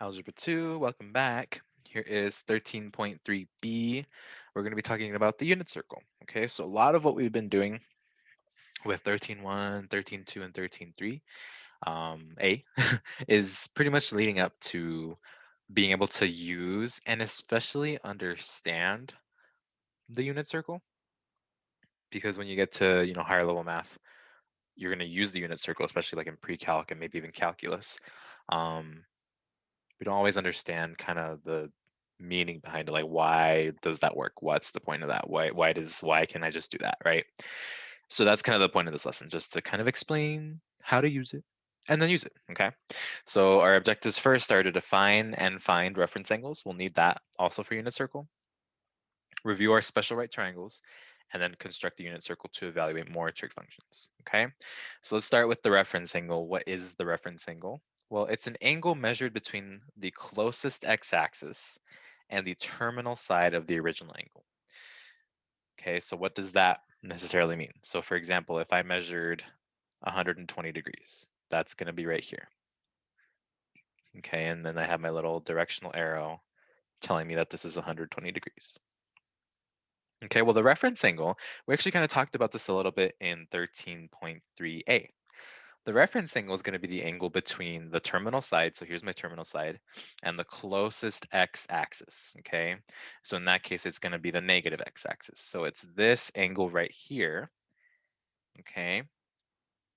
Algebra 2, welcome back. Here is 13.3b. We're going to be talking about the unit circle. Okay, so a lot of what we've been doing with 13.1, 13.2, and 13.3 A is pretty much leading up to being able to use and especially understand the unit circle. Because when you get to higher level math, you're going to use the unit circle, especially like in pre-calc and maybe even calculus. We don't always understand kind of the meaning behind it, like why does that work? What's the point of that? Why can I just do that, right? So that's kind of the point of this lesson, just to kind of explain how to use it and then use it, okay? So our objectives first are to define and find reference angles. We'll need that also for unit circle. Review our special right triangles, and then construct a unit circle to evaluate more trig functions, okay? So let's start with the reference angle. What is the reference angle? Well, it's an angle measured between the closest x-axis and the terminal side of the original angle. Okay, so what does that necessarily mean? So for example, if I measured 120 degrees, that's going to be right here. Okay, and then I have my little directional arrow telling me that this is 120 degrees. Okay, well, the reference angle, we actually kind of talked about this a little bit in 13.3a. The reference angle is going to be the angle between the terminal side, so here's my terminal side, and the closest x-axis, okay? So in that case, it's going to be the negative x-axis. So it's this angle right here, okay?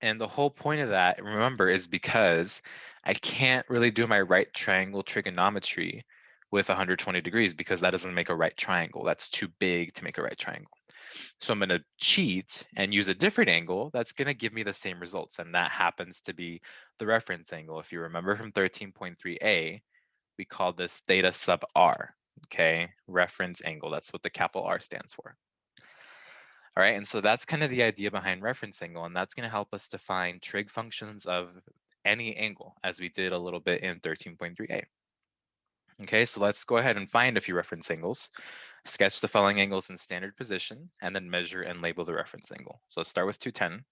And the whole point of that, remember, is because I can't really do my right triangle trigonometry with 120 degrees because that doesn't make a right triangle. That's too big to make a right triangle. So I'm going to cheat and use a different angle that's going to give me the same results. And that happens to be the reference angle. If you remember from 13.3a, we call this theta sub r, okay? Reference angle, that's what the capital R stands for. All right, and so that's kind of the idea behind reference angle, and that's going to help us define trig functions of any angle, as we did a little bit in 13.3a. Okay, so let's go ahead and find a few reference angles, sketch the following angles in standard position, and then measure and label the reference angle. So let's start with 210.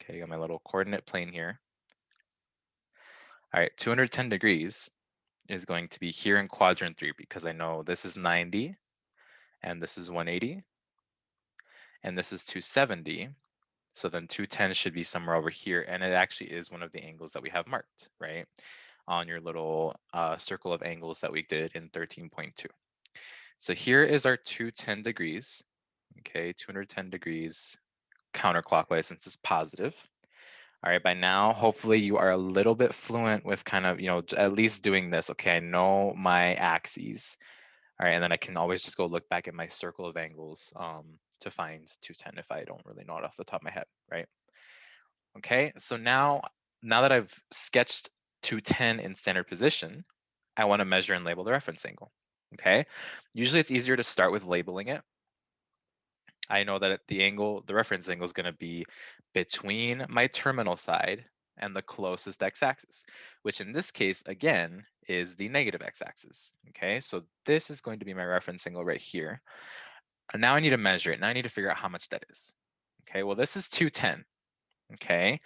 Okay, got my little coordinate plane here. All right, 210 degrees is going to be here in quadrant 3 because I know this is 90, and this is 180, and this is 270. So then 210 should be somewhere over here, and it actually is one of the angles that we have marked, right? On your little circle of angles that we did in 13.2. So here is our 210 degrees, okay, 210 degrees counterclockwise since it's positive. All right, by now, hopefully you are a little bit fluent with kind of, at least doing this. Okay, I know my axes. All right, and then I can always just go look back at my circle of angles to find 210 if I don't really know it off the top of my head, right? Okay, so now that I've sketched 210 in standard position, I want to measure and label the reference angle. Okay, usually it's easier to start with labeling it. I know that the reference angle is going to be between my terminal side and the closest x-axis, which in this case, again, is the negative x-axis. Okay, so this is going to be my reference angle right here. And now I need to measure it. Now I need to figure out how much that is. Okay, well, this is 210. Okay,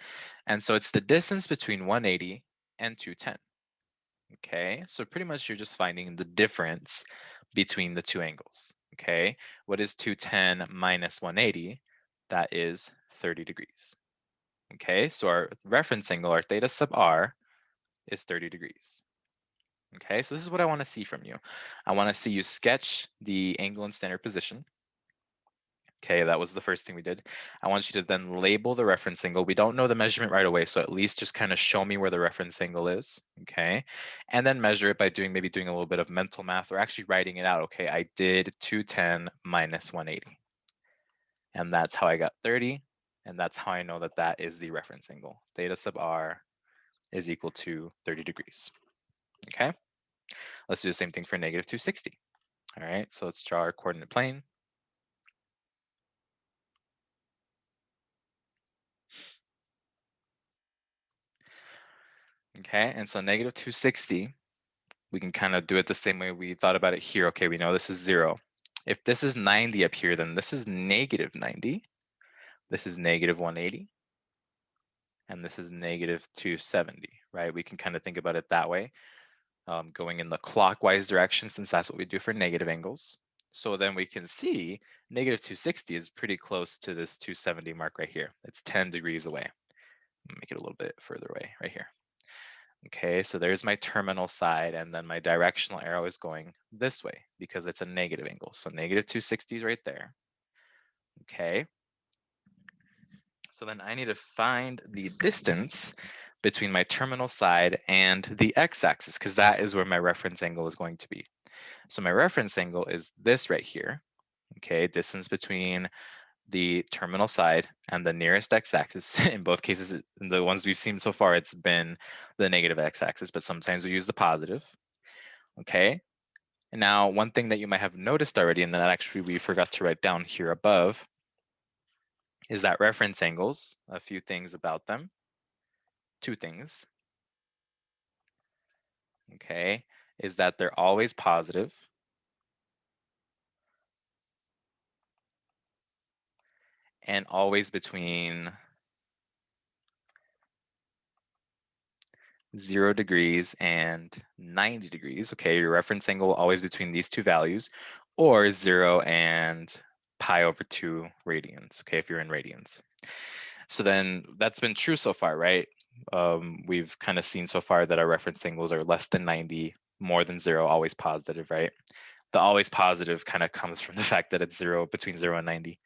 and so it's the distance between 180 and 210. Okay, so pretty much you're just finding the difference between the two angles. Okay, what is 210 minus 180? That is 30 degrees. Okay, so our reference angle, our theta sub r, is 30 degrees. Okay, so this is what I want to see from you. I want to see you sketch the angle in standard position. Okay, that was the first thing we did. I want you to then label the reference angle. We don't know the measurement right away, so at least just kind of show me where the reference angle is, okay? And then measure it by maybe doing a little bit of mental math or actually writing it out. Okay, I did 210 minus 180. And that's how I got 30, and that's how I know that that is the reference angle. Theta sub r is equal to 30 degrees, okay? Let's do the same thing for negative 260. All right, so let's draw our coordinate plane. Okay, and so negative 260, we can kind of do it the same way we thought about it here. Okay, we know this is 0. If this is 90 up here, then this is negative 90. This is negative 180. and this is negative 270, right? We can kind of think about it that way, going in the clockwise direction, since that's what we do for negative angles. So then we can see negative 260 is pretty close to this 270 mark right here. It's 10 degrees away. Make it a little bit further away right here. Okay, so there's my terminal side, and then my directional arrow is going this way because it's a negative angle. So negative 260 is right there. Okay, so then I need to find the distance between my terminal side and the x-axis, because that is where my reference angle is going to be. So my reference angle is this right here. Okay, distance between the terminal side and the nearest x-axis. In both cases, in the ones we've seen so far, it's been the negative x-axis, but sometimes we use the positive. Okay, and now one thing that you might have noticed already, and that actually we forgot to write down here above, is that reference angles, a few things about them, two things, okay, is that they're always positive, and always between 0 degrees and 90 degrees. Okay, your reference angle always between these two values, or 0 and pi over 2 radians, okay, if you're in radians. So then that's been true so far, right? We've kind of seen so far that our reference angles are less than 90, more than 0, always positive, right? The always positive kind of comes from the fact that it's 0, between 0 and 90.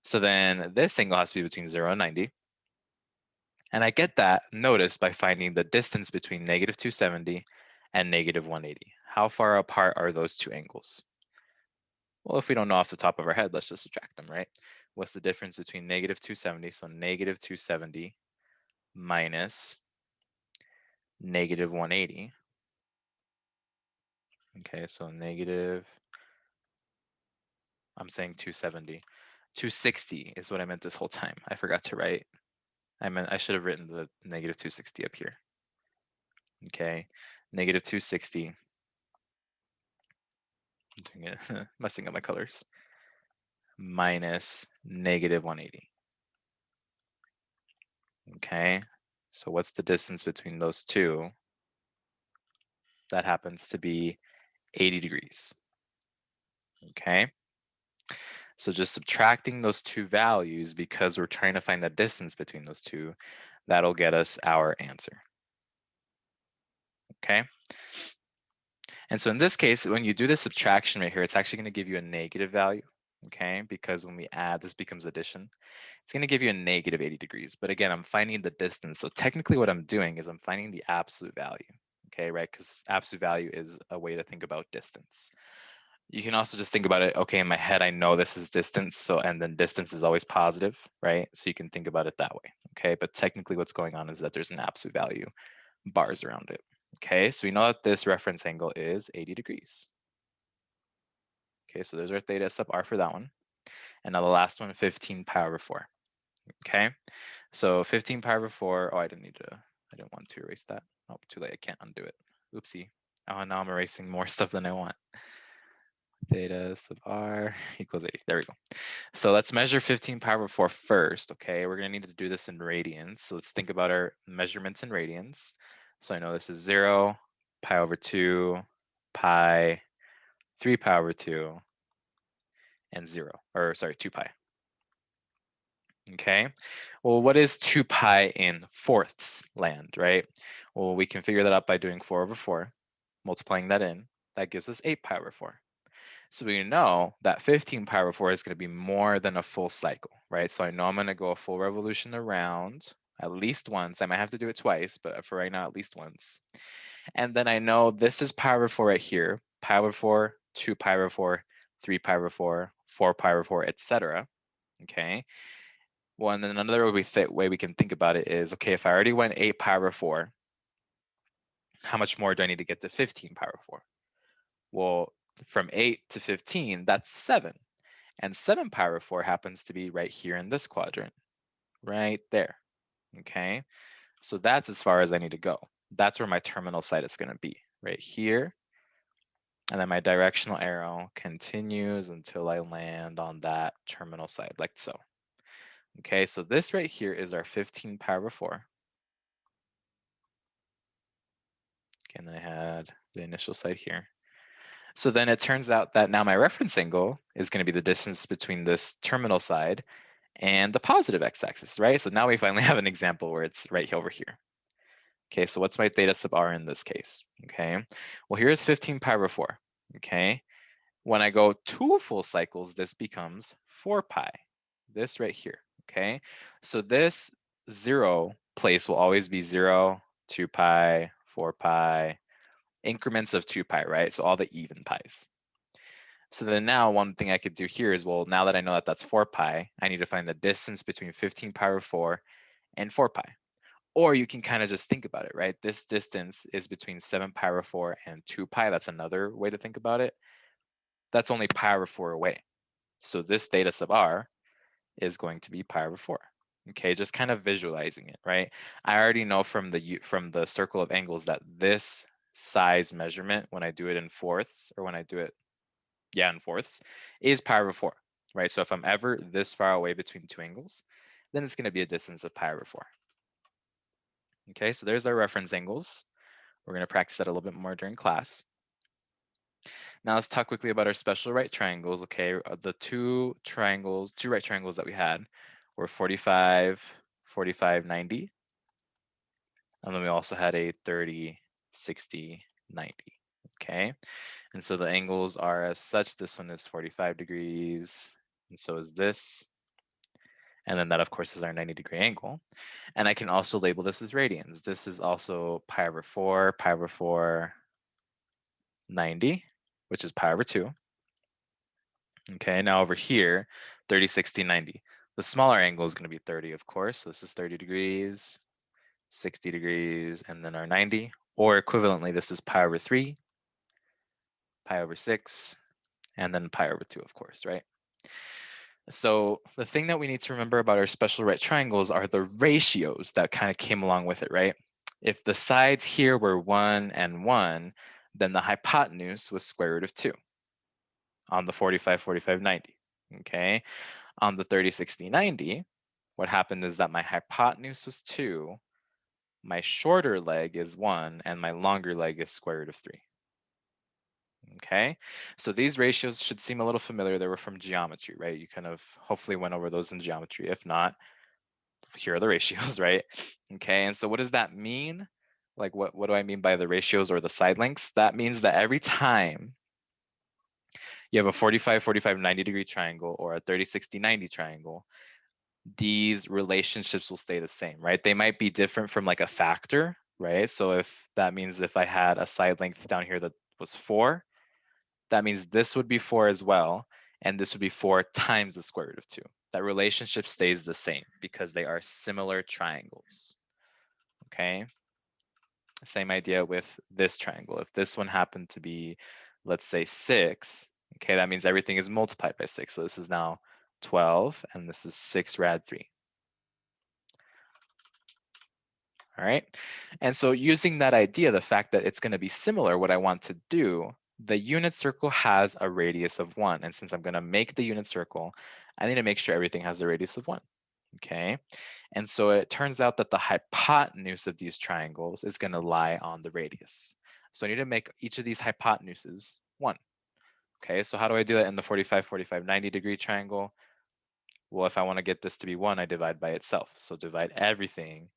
So then this angle has to be between 0 and 90. And I get that notice by finding the distance between negative 270 and negative 180. How far apart are those two angles? Well, if we don't know off the top of our head, let's just subtract them, right? What's the difference between negative 270? So negative 270 minus negative 180. Okay, so negative, I'm saying 270. 260 is what I meant this whole time. I forgot to write. I should have written the negative 260 up here. Okay, negative 260. I'm doing it, messing up my colors. Minus negative 180. Okay, so what's the distance between those two? That happens to be 80 degrees. Okay, so just subtracting those two values, because we're trying to find the distance between those two, that'll get us our answer. Okay, and so in this case, when you do the subtraction right here, it's actually going to give you a negative value. Okay, because when we add, this becomes addition. It's going to give you a negative 80 degrees. But again, I'm finding the distance. So technically what I'm doing is I'm finding the absolute value. Okay, right? Because absolute value is a way to think about distance. You can also just think about it, okay, in my head, I know this is distance. So, and then distance is always positive, right? So you can think about it that way. Okay, but technically what's going on is that there's an absolute value, bars around it. Okay, so we know that this reference angle is 80 degrees. Okay, so there's our theta sub r for that one. And now the last one, 15 pi over 4. Okay, so 15 pi over 4. Oh, I didn't want to erase that. Oh, too late. I can't undo it. Oopsie. Oh, now I'm erasing more stuff than I want. Theta sub r equals 80. There we go. So let's measure 15 pi over 4 first. Okay, we're going to need to do this in radians. So let's think about our measurements in radians. So I know this is 0, pi over 2, pi, 3 pi over 2, and 0. Or sorry, 2 pi. Okay, well, what is 2 pi in fourths land, right? Well, we can figure that out by doing 4 over 4, multiplying that in. That gives us 8 pi over 4. So we know that 15 pi over 4 is going to be more than a full cycle, right? So I know I'm going to go a full revolution around at least once. I might have to do it twice, but for right now, at least once. And then I know this is pi over 4 right here, pi over 4, 2 pi over 4, 3 pi over 4, 4 pi over 4, etc. Okay. Well, and then another way we can think about it is, okay, if I already went 8 pi over 4, how much more do I need to get to 15 pi over 4? Well, from 8 to 15, that's 7. And 7 pi over 4 happens to be right here in this quadrant, right there. Okay, so that's as far as I need to go. That's where my terminal side is going to be, right here. And then my directional arrow continues until I land on that terminal side, like so. Okay, so this right here is our 15 pi over 4. and then I had the initial side here. So then it turns out that now my reference angle is going to be the distance between this terminal side and the positive x-axis, right? So now we finally have an example where it's right over here. Okay, so what's my theta sub r in this case? Okay, well, here's 15 pi over 4. Okay, when I go 2 full cycles, this becomes 4 pi, this right here. Okay, so this 0 place will always be 0, 2 pi, 4 pi, increments of 2 pi, right? So all the even pi's. So then now one thing I could do here is, well, now that I know that that's 4 pi, I need to find the distance between 15 pi over 4 and 4 pi. Or you can kind of just think about it, right? This distance is between 7 pi over 4 and 2 pi. That's another way to think about it. That's only pi over 4 away. So this theta sub r is going to be pi over 4. Okay, just kind of visualizing it, right? I already know from the circle of angles that this size measurement, when I do it in fourths, or when I do it, yeah, in fourths, is pi over 4, right? So if I'm ever this far away between two angles, then it's going to be a distance of pi over 4. Okay, so there's our reference angles. We're going to practice that a little bit more during class. Now let's talk quickly about our special right triangles. Okay, the two right triangles that we had were 45, 45, 90. And then we also had a 30, 60, 90. Okay, and so the angles are as such. This one is 45 degrees, and so is this. And then that, of course, is our 90-degree angle. And I can also label this as radians. This is also pi over 4, pi over 4, 90, which is pi over 2. Okay, now over here, 30, 60, 90. The smaller angle is going to be 30, of course. So this is 30 degrees, 60 degrees, and then our 90. Or equivalently, this is pi over 3, pi over 6, and then pi over 2, of course, right? So the thing that we need to remember about our special right triangles are the ratios that kind of came along with it, right? If the sides here were 1 and 1, then the hypotenuse was square root of 2 on the 45, 45, 90, okay? On the 30, 60, 90, what happened is that my hypotenuse was 2, my shorter leg is 1, and my longer leg is square root of 3. Okay, so these ratios should seem a little familiar. They were from geometry, right? You kind of hopefully went over those in geometry. If not, here are the ratios, right? Okay, and so what does that mean? Like what do I mean by the ratios or the side lengths? That means that every time you have a 45, 45, 90-degree triangle or a 30, 60, 90 triangle, these relationships will stay the same, right? They might be different from like a factor, right? So if that means if I had a side length down here that was 4, that means this would be 4 as well, and this would be 4 times the square root of 2. That relationship stays the same because they are similar triangles, okay? Same idea with this triangle. If this one happened to be, let's say 6, okay, that means everything is multiplied by 6. So this is now 12, and this is 6 rad 3. All right, and so using that idea, the fact that it's going to be similar, what I want to do, the unit circle has a radius of 1. And since I'm going to make the unit circle, I need to make sure everything has a radius of 1. Okay, and so it turns out that the hypotenuse of these triangles is going to lie on the radius. So I need to make each of these hypotenuses 1. Okay, so how do I do that in the 45, 45, 90-degree triangle? Well, if I want to get this to be 1, I divide by itself. So divide everything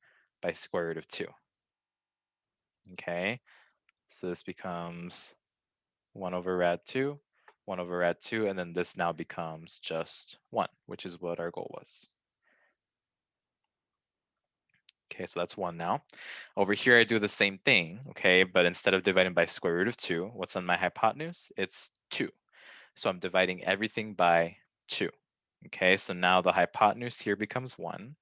by square root of 2. Okay, so this becomes 1 over rad 2, 1 over rad 2, and then this now becomes just 1, which is what our goal was. Okay, so that's 1 now. Over here, I do the same thing, okay, but instead of dividing by square root of 2, what's on my hypotenuse? It's 2. So I'm dividing everything by 2. Okay, so now the hypotenuse here becomes 1.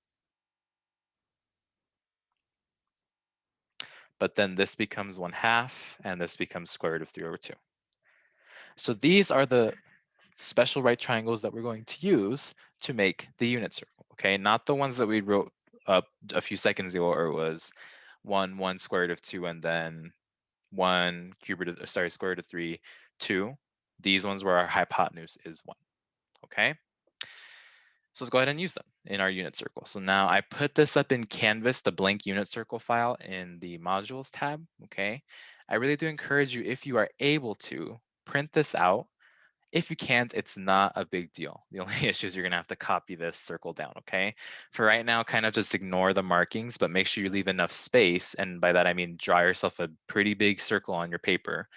But then this becomes 1/2, and this becomes square root of 3 over 2. So these are the special right triangles that we're going to use to make the unit circle, okay? Not the ones that we wrote up a few seconds ago, or it was 1 square root of 2, and then 1 square root of 3, 2. These ones where our hypotenuse is 1, okay? So let's go ahead and use them in our unit circle. So now I put this up in Canvas, the blank unit circle file in the modules tab, okay? I really do encourage you, if you are able to, print this out. If you can't, it's not a big deal. The only issue is you're gonna have to copy this circle down, okay? For right now, kind of just ignore the markings, but make sure you leave enough space. And by that, I mean, draw yourself a pretty big circle on your paper.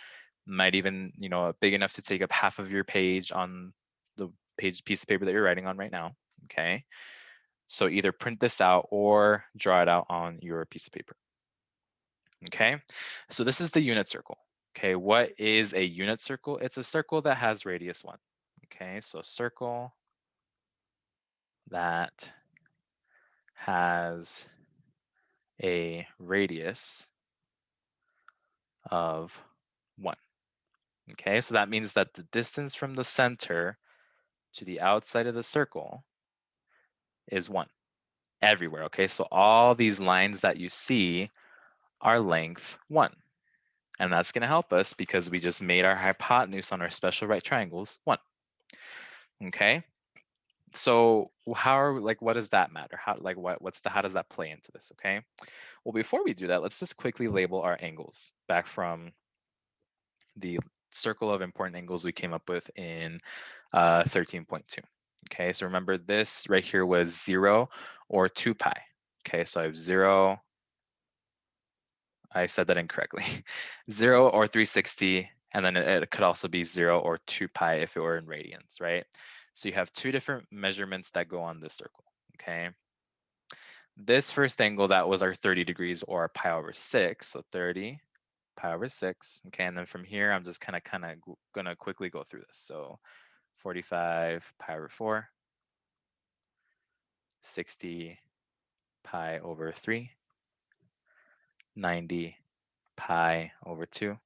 Might even, big enough to take up half of your page on the piece of paper that you're writing on right now, okay? So either print this out or draw it out on your piece of paper, okay? So this is the unit circle. Okay, what is a unit circle? It's a circle that has radius 1. Okay, so circle that has a radius of 1. Okay, so that means that the distance from the center to the outside of the circle is 1 everywhere. Okay, so all these lines that you see are length 1. And that's going to help us because we just made our hypotenuse on our special right triangles 1. Okay, so what does that matter? How does that play into this? Okay, well, before we do that, let's just quickly label our angles back from the circle of important angles we came up with in 13.2. Okay, so remember this right here was 0 or 2 pi. Okay, so I have 0. I said that incorrectly. 0 or 360, and then it could also be 0 or 2 pi if it were in radians, right? So you have two different measurements that go on this circle, okay? This first angle, that was our 30 degrees or pi over 6, so 30 pi over 6, okay? And then from here, I'm just kind of gonna quickly go through this. So 45 pi over 4, 60 pi over 3, 90 pi over 2,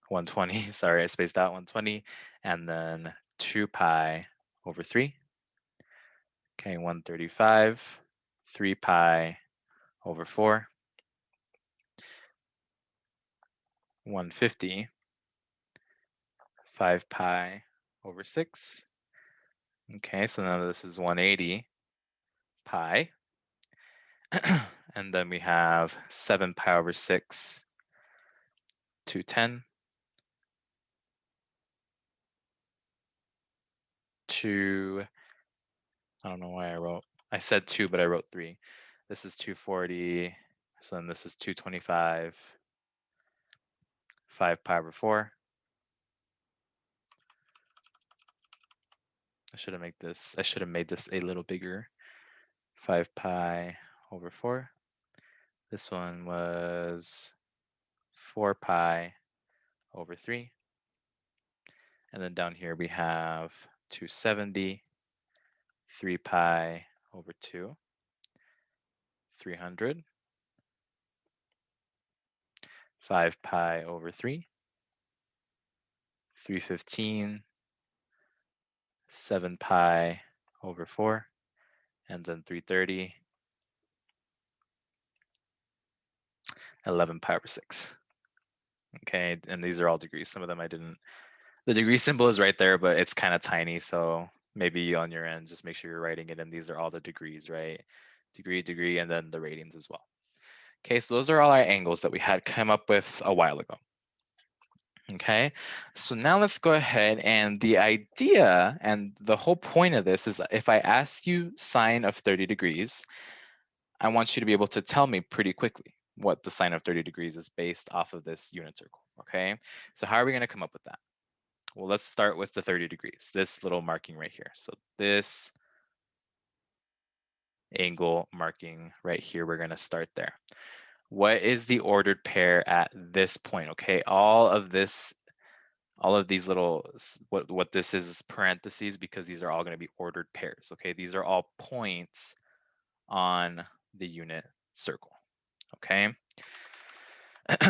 120, sorry, I spaced out 120, and then 2 pi over 3. Okay, 135, 3 pi over 4, 150, 5 pi over 6. Okay, so now this is 180 pi. And then we have 7 pi over 6, 210, 2, I don't know why I said 2, but I wrote 3. This is 240, so then this is 225, 5 pi over 4. I should have made this a little bigger. 5 pi over 4. This one was 4 pi over 3. And then down here we have 270, 3 pi over 2, 300, 5 pi over 3, 315, 7 pi over 4, and then 330, 11 pi over 6. Okay, and these are all degrees. Some of them the degree symbol is right there, but it's kind of tiny, so maybe on your end, just make sure you're writing it, and these are all the degrees, right? Degree, and then the radians as well. Okay, so those are all our angles that we had come up with a while ago. Okay, so now let's go ahead, and the idea and the whole point of this is if I ask you sine of 30 degrees, I want you to be able to tell me pretty quickly what the sine of 30 degrees is based off of this unit circle, okay? So how are we gonna come up with that? Well, let's start with the 30 degrees, this little marking right here. So this angle marking right here, we're gonna start there. What is the ordered pair at this point? Okay, all of these little, what this is parentheses, because these are all going to be ordered pairs. Okay, these are all points on the unit circle. Okay,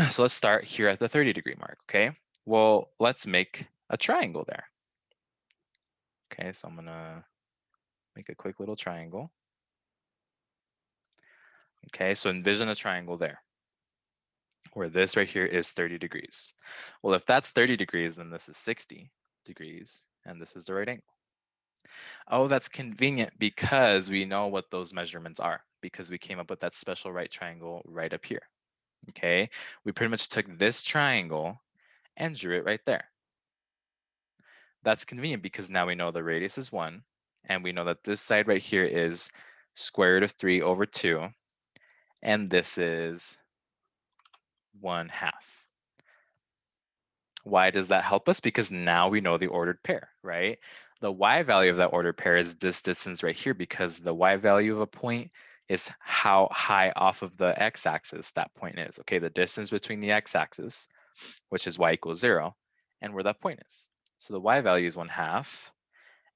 so let's start here at the 30 degree mark. Okay, well, let's make a triangle there. Okay, so I'm gonna make a quick little triangle. Okay, so envision a triangle there, where this right here is 30 degrees. Well, if that's 30 degrees, then this is 60 degrees, and this is the right angle. Oh, that's convenient because we know what those measurements are because we came up with that special right triangle right up here. Okay, we pretty much took this triangle and drew it right there. That's convenient because now we know the radius is 1, and we know that this side right here is square root of 3 over 2, and this is 1/2. Why does that help us? Because now we know the ordered pair, right? The y value of that ordered pair is this distance right here because the y value of a point is how high off of the x-axis that point is. Okay, the distance between the x-axis, which is y equals 0, and where that point is. So the y value is 1/2,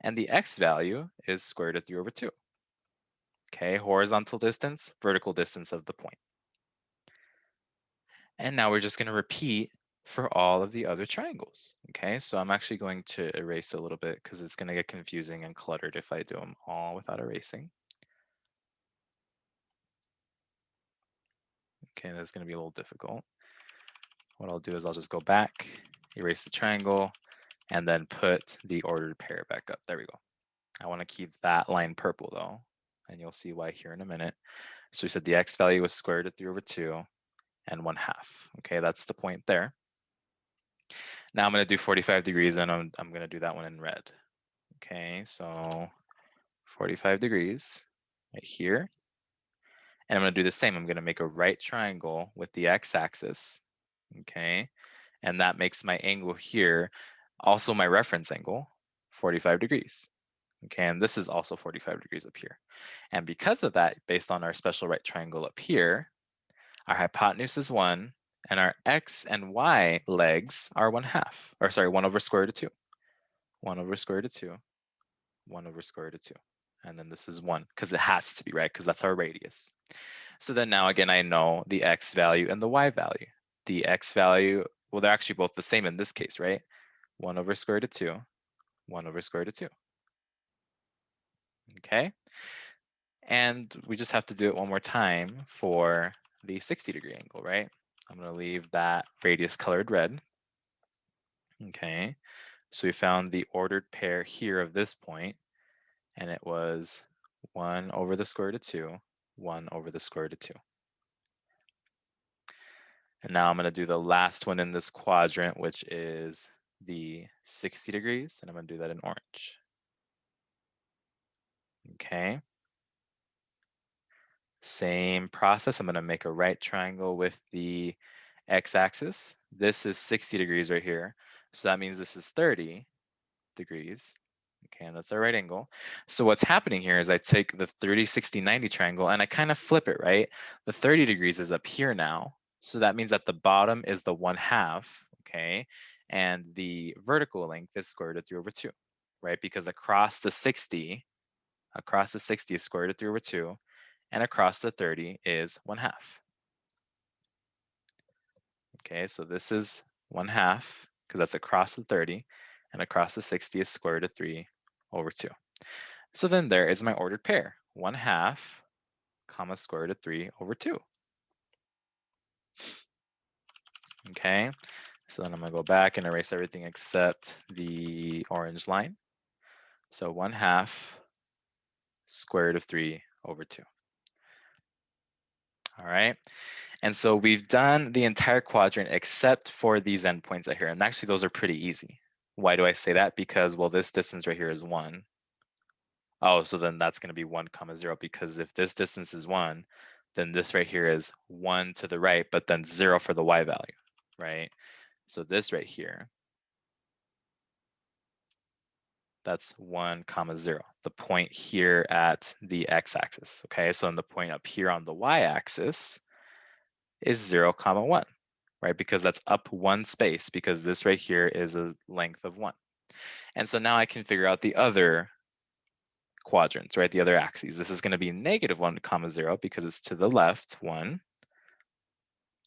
and the x value is square root of 3 over 2. Okay, horizontal distance, vertical distance of the point. And now we're just going to repeat for all of the other triangles. Okay, so I'm actually going to erase a little bit because it's going to get confusing and cluttered if I do them all without erasing. Okay, that's going to be a little difficult. What I'll do is I'll just go back, erase the triangle, and then put the ordered pair back up. There we go. I want to keep that line purple though, and you'll see why here in a minute. So we said the x value was square root of 3 over 2 and 1/2. Okay, that's the point there. Now I'm going to do 45 degrees, and I'm going to do that one in red. Okay, so 45 degrees right here. And I'm going to do the same. I'm going to make a right triangle with the x-axis. Okay, and that makes my angle here also my reference angle, 45 degrees. Okay, and this is also 45 degrees up here. And because of that, based on our special right triangle up here, our hypotenuse is 1, and our x and y legs are 1/2, or sorry, 1 over square root of 2. 1 over square root of 2, 1 over square root of 2. And then this is 1, because it has to be, right? Because that's our radius. So then now again, I know the x value and the y value. The x value, well, they're actually both the same in this case, right? 1 over square root of 2, 1 over square root of 2. Okay? And we just have to do it one more time for the 60-degree angle, right? I'm going to leave that radius colored red. Okay, so we found the ordered pair here of this point, and it was 1 over the square root of 2, 1 over the square root of 2. And now I'm going to do the last one in this quadrant, which is the 60 degrees, and I'm going to do that in orange. Okay. Same process. I'm going to make a right triangle with the x-axis. This is 60 degrees right here. So that means this is 30 degrees. Okay, and that's our right angle. So what's happening here is I take the 30, 60, 90 triangle and I kind of flip it, right? The 30 degrees is up here now. So that means that the bottom is the 1/2, okay? And the vertical length is square root of 3 over 2, right? Because across the 60 is square root of 3 over 2, and across the 30 is 1/2. Okay, so this is 1/2 because that's across the 30, and across the 60 is square root of 3 over 2. So then there is my ordered pair, 1/2 comma square root of 3 over 2. Okay, so then I'm going to go back and erase everything except the orange line. So 1/2 square root of 3 over 2. All right, and so we've done the entire quadrant except for these endpoints right here. And actually, those are pretty easy. Why do I say that? Because, well, this distance right here is 1. Oh, so then that's going to be 1 comma 0, because if this distance is 1, then this right here is 1 to the right, but then 0 for the y value, right? So this right here, that's 1 comma 0, the point here at the x-axis, okay? So the point up here on the y-axis is 0 comma 1, right? Because that's up one space, because this right here is a length of 1. And so now I can figure out the other quadrants, right? The other axes. This is going to be negative 1 comma 0 because it's to the left 1.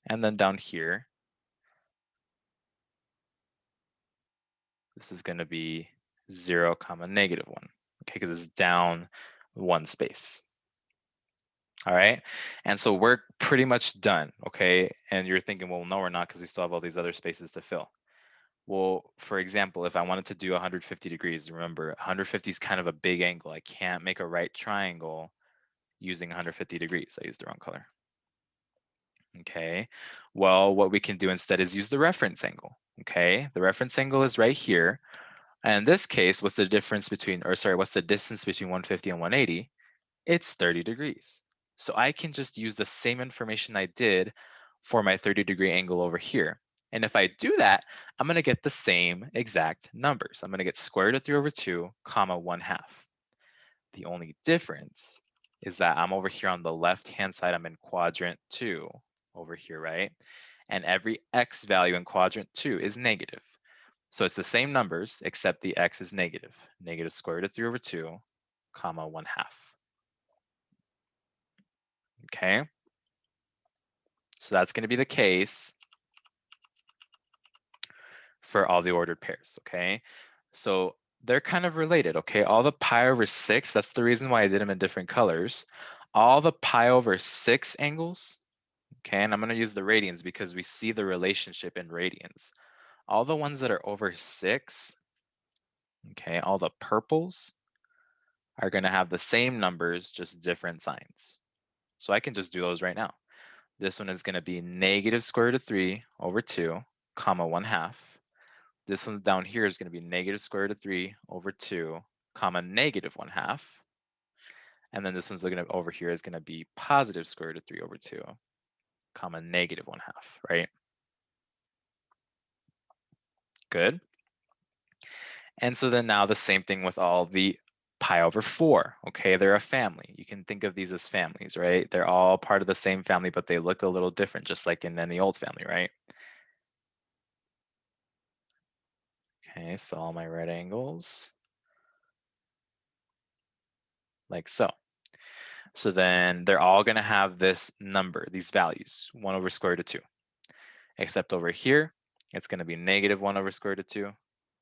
And then down here, this is going to be 0 comma negative 1, okay, because it's down one space. All right, and so we're pretty much done, okay? And you're thinking, well, no, we're not, because we still have all these other spaces to fill. Well, for example, if I wanted to do 150 degrees, remember 150 is kind of a big angle. I can't make a right triangle using 150 degrees. I used the wrong color. Okay, well, what we can do instead is use the reference angle. Okay, the reference angle is right here. And in this case, what's the difference between, or sorry, what's the distance between 150 and 180? It's 30 degrees. So I can just use the same information I did for my 30-degree angle over here. And if I do that, I'm going to get the same exact numbers. I'm going to get square root of 3 over 2, comma 1/2. The only difference is that I'm over here on the left-hand side. I'm in quadrant 2 over here, right? And every x value in quadrant 2 is negative. So it's the same numbers, except the x is negative. Negative square root of 3 over 2, comma 1/2. Okay? So that's going to be the case for all the ordered pairs, okay? So they're kind of related, okay? All the pi over 6, that's the reason why I did them in different colors. All the pi over 6 angles, okay? And I'm going to use the radians because we see the relationship in radians. All the ones that are over 6, okay, all the purples are going to have the same numbers, just different signs. So I can just do those right now. This one is going to be negative square root of 3 over 2, comma 1/2. This one's down here is going to be negative square root of 3 over 2, comma negative 1/2. And then this one's looking at over here is going to be positive square root of 3 over 2, comma negative 1/2, right? Good. And so then now the same thing with all the pi over 4. Okay, they're a family. You can think of these as families, right? They're all part of the same family, but they look a little different, just like in any old family, right? Okay, so all my right angles, like so. So then they're all going to have this number, these values, 1 over square root of 2. Except over here, it's going to be negative 1 over square root of 2,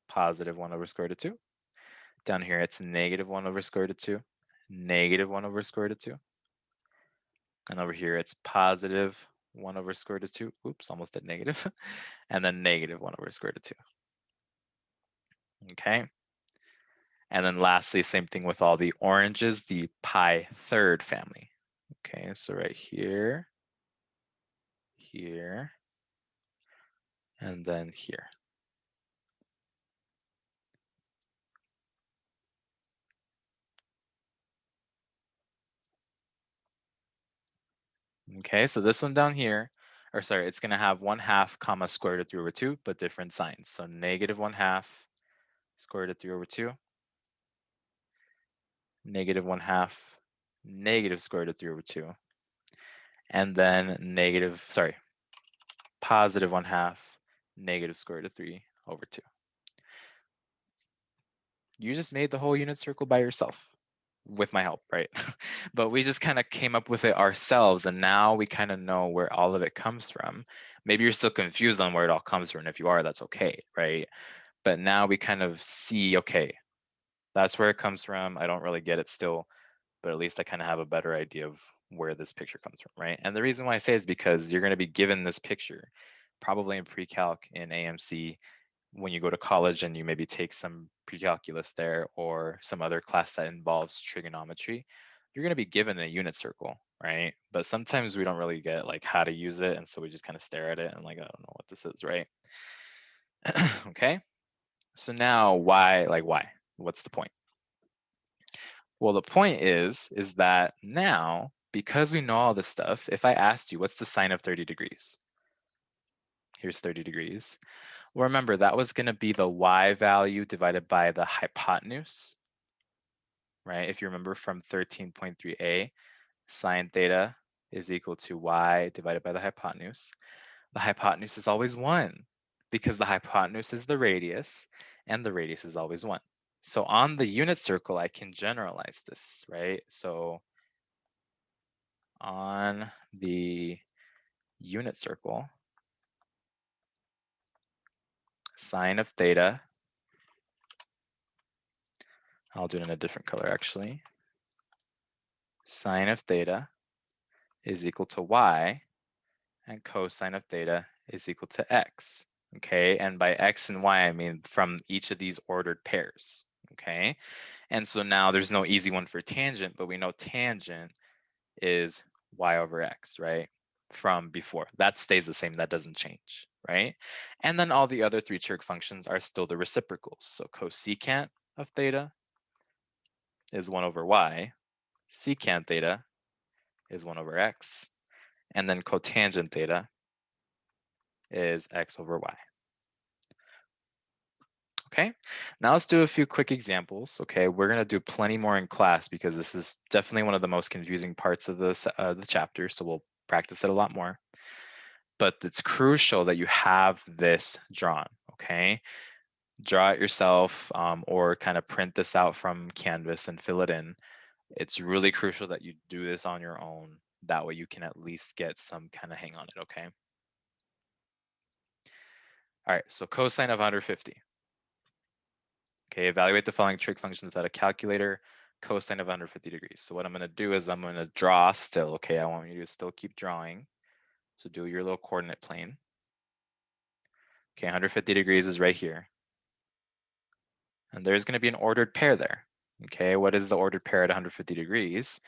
positive 1 over square root of 2. Down here, it's negative 1 over square root of 2, negative 1 over square root of 2. And over here, it's positive 1 over square root of 2. Oops, almost at negative. And then negative 1 over square root of 2. Okay. And then lastly, same thing with all the oranges, the pi third family. Okay, so right here, here, and then here. Okay, so this one down here, or sorry, it's going to have 1/2 comma square root of 3 over 2, but different signs. So negative 1/2 square root of 3 over 2, negative 1/2 negative square root of 3 over 2, and then negative, sorry, positive 1/2 negative square root of 3 over 2. You just made the whole unit circle by yourself with my help, right? But we just kind of came up with it ourselves, and now we kind of know where all of it comes from. Maybe you're still confused on where it all comes from. And if you are, that's okay, right? But now we kind of see, okay, that's where it comes from. I don't really get it still, but at least I kind of have a better idea of where this picture comes from, right? And the reason why I say is because you're going to be given this picture probably in pre-calc in AMC when you go to college and you maybe take some pre-calculus there or some other class that involves trigonometry. You're going to be given a unit circle, right? But sometimes we don't really get like how to use it, and so we just kind of stare at it and like, I don't know what this is, right? Okay, so now why, like why? What's the point? Well, the point is that now, because we know all this stuff, if I asked you, what's the sine of 30 degrees? Here's 30 degrees. Well, remember, that was going to be the y value divided by the hypotenuse, right? If you remember from 13.3a, sine theta is equal to y divided by the hypotenuse. The hypotenuse is always 1 because the hypotenuse is the radius, and the radius is always 1. So on the unit circle, I can generalize this, right? So on the unit circle, sine of theta, I'll do it in a different color actually. Sine of theta is equal to y, and cosine of theta is equal to x. okay? And by x and y, I mean from each of these ordered pairs, okay? And so now there's no easy one for tangent, but we know tangent is y over x, right? From before. That stays the same, that doesn't change, right? And then all the other three trig functions are still the reciprocals. So cosecant of theta is 1 over y, secant theta is 1 over x, and then cotangent theta is x over y. Okay, now let's do a few quick examples. Okay, we're gonna do plenty more in class because this is definitely one of the most confusing parts of this the chapter. So we'll practice it a lot more. But it's crucial that you have this drawn. Okay, draw it yourself or kind of print this out from Canvas and fill it in. It's really crucial that you do this on your own. That way you can at least get some kind of hang on it. Okay. All right, so cosine of 150. Okay, evaluate the following trig functions without a calculator, cosine of 150 degrees. So what I'm gonna do is I'm gonna draw still, okay? I want you to still keep drawing. So do your little coordinate plane. Okay, 150 degrees is right here. And there's gonna be an ordered pair there. Okay, what is the ordered pair at 150 degrees?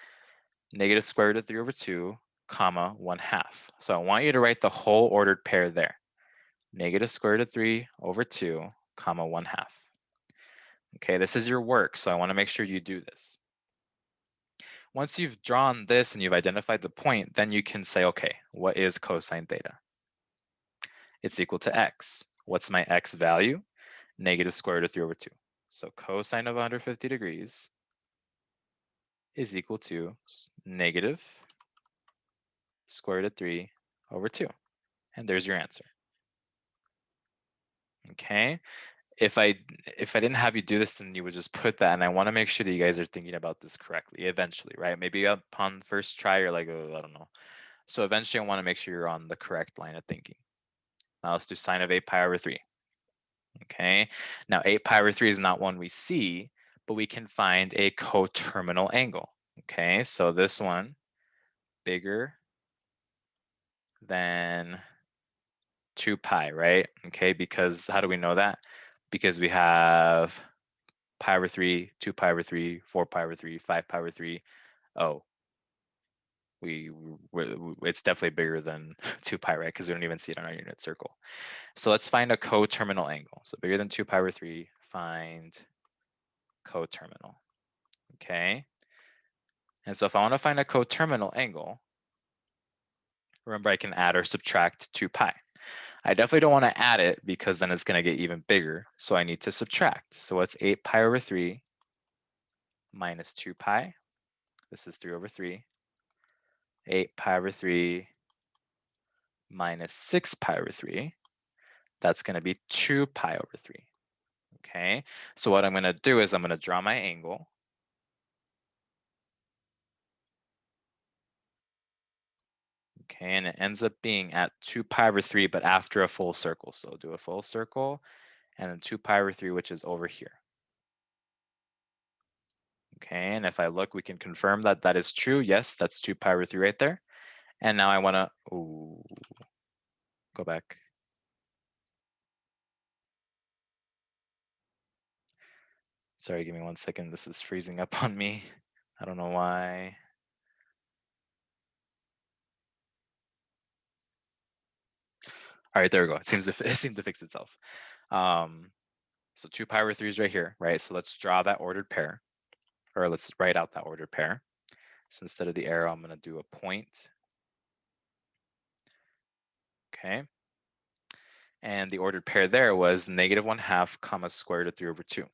Negative square root of 3 over 2, comma, 1/2. So I want you to write the whole ordered pair there. Negative square root of 3 over 2, comma, 1/2. Okay, this is your work, so I wanna make sure you do this. Once you've drawn this and you've identified the point, then you can say, okay, what is cosine theta? It's equal to x. What's my x value? Negative square root of 3 over 2. So cosine of 150 degrees is equal to negative square root of 3 over 2. And there's your answer. Okay. If I didn't have you do this, then you would just put that. And I want to make sure that you guys are thinking about this correctly eventually, right? Maybe upon first try, you're like, oh, I don't know. So eventually I want to make sure you're on the correct line of thinking. Now let's do sine of 8 pi over 3. Okay, now 8 pi over 3 is not one we see, but we can find a coterminal angle. Okay, so this one bigger than 2 pi, right? Okay, because how do we know that? Because we have pi over 3, 2 pi over 3, 4 pi over 3, 5 pi over 3. Oh, it's definitely bigger than 2 pi, right? Because we don't even see it on our unit circle. So let's find a coterminal angle. So bigger than 2 pi over 3, find coterminal. Okay. And so if I want to find a coterminal angle, remember I can add or subtract 2 pi. I definitely don't want to add it because then it's going to get even bigger. So I need to subtract. So what's 8 pi over 3 minus 2 pi? This is 3 over 3. 8 pi over 3 minus 6 pi over 3. That's going to be 2 pi over 3. Okay, so what I'm going to do is I'm going to draw my angle. Okay, and it ends up being at 2 pi over 3, but after a full circle. So do a full circle, and then 2 pi over 3, which is over here. Okay, and if I look, we can confirm that that is true. Yes, that's 2 pi over 3 right there. And now I want to go back. Sorry, give me 1 second. This is freezing up on me. I don't know why. All right, there we go. It seems to fix itself. So 2 pi over 3 is right here, right? So let's draw that ordered pair, or let's write out that ordered pair. So instead of the arrow, I'm going to do a point. Okay. And the ordered pair there was negative 1/2 comma square root of 3 over 2.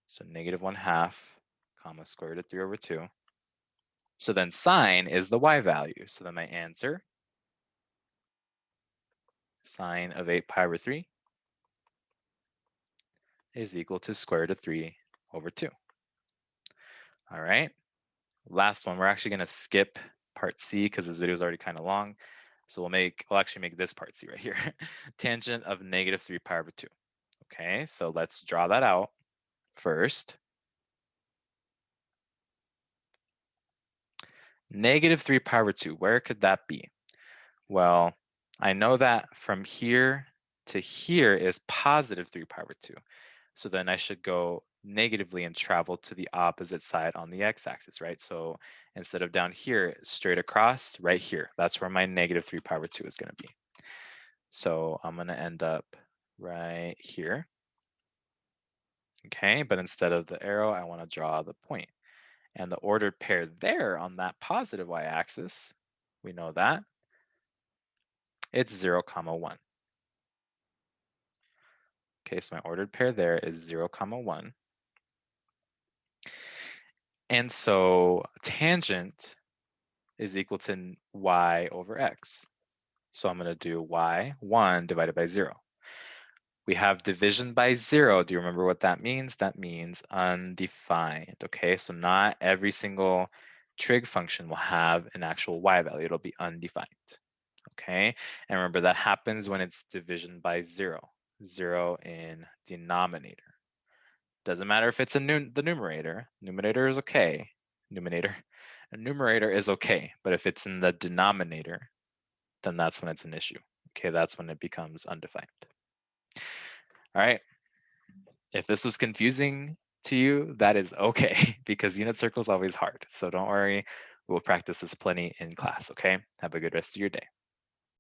So negative 1/2 comma square root of 3 over 2. So then sine is the y value. So then my answer, sine of 8 pi over 3 is equal to square root of 3 over 2. All right. Last one, we're actually going to skip part C because this video is already kind of long. So we'll actually make this part C right here. Tangent of negative 3 pi over 2. Okay, so let's draw that out first. Negative 3 pi over 2, where could that be? Well, I know that from here to here is positive 3 pi over 2. So then I should go negatively and travel to the opposite side on the x-axis, right? So instead of down here, straight across, right here. That's where my negative 3 pi over 2 is going to be. So I'm going to end up right here. Okay, but instead of the arrow, I want to draw the point. And the ordered pair there on that positive y-axis, we know that, it's 0, 1. Okay, so my ordered pair there is 0, 1. And so tangent is equal to y over x. So I'm going to do y, 1 divided by 0. We have division by 0. Do you remember what that means? That means undefined. Okay, so not every single trig function will have an actual y value. It'll be undefined. Okay, and remember that happens when it's division by 0. 0 in denominator. Doesn't matter if it's the numerator. Numerator is okay. A numerator is okay, but if it's in the denominator, then that's when it's an issue. Okay, that's when it becomes undefined. All right. If this was confusing to you, that is okay, because unit circle is always hard. So don't worry, we'll practice this plenty in class, okay? Have a good rest of your day.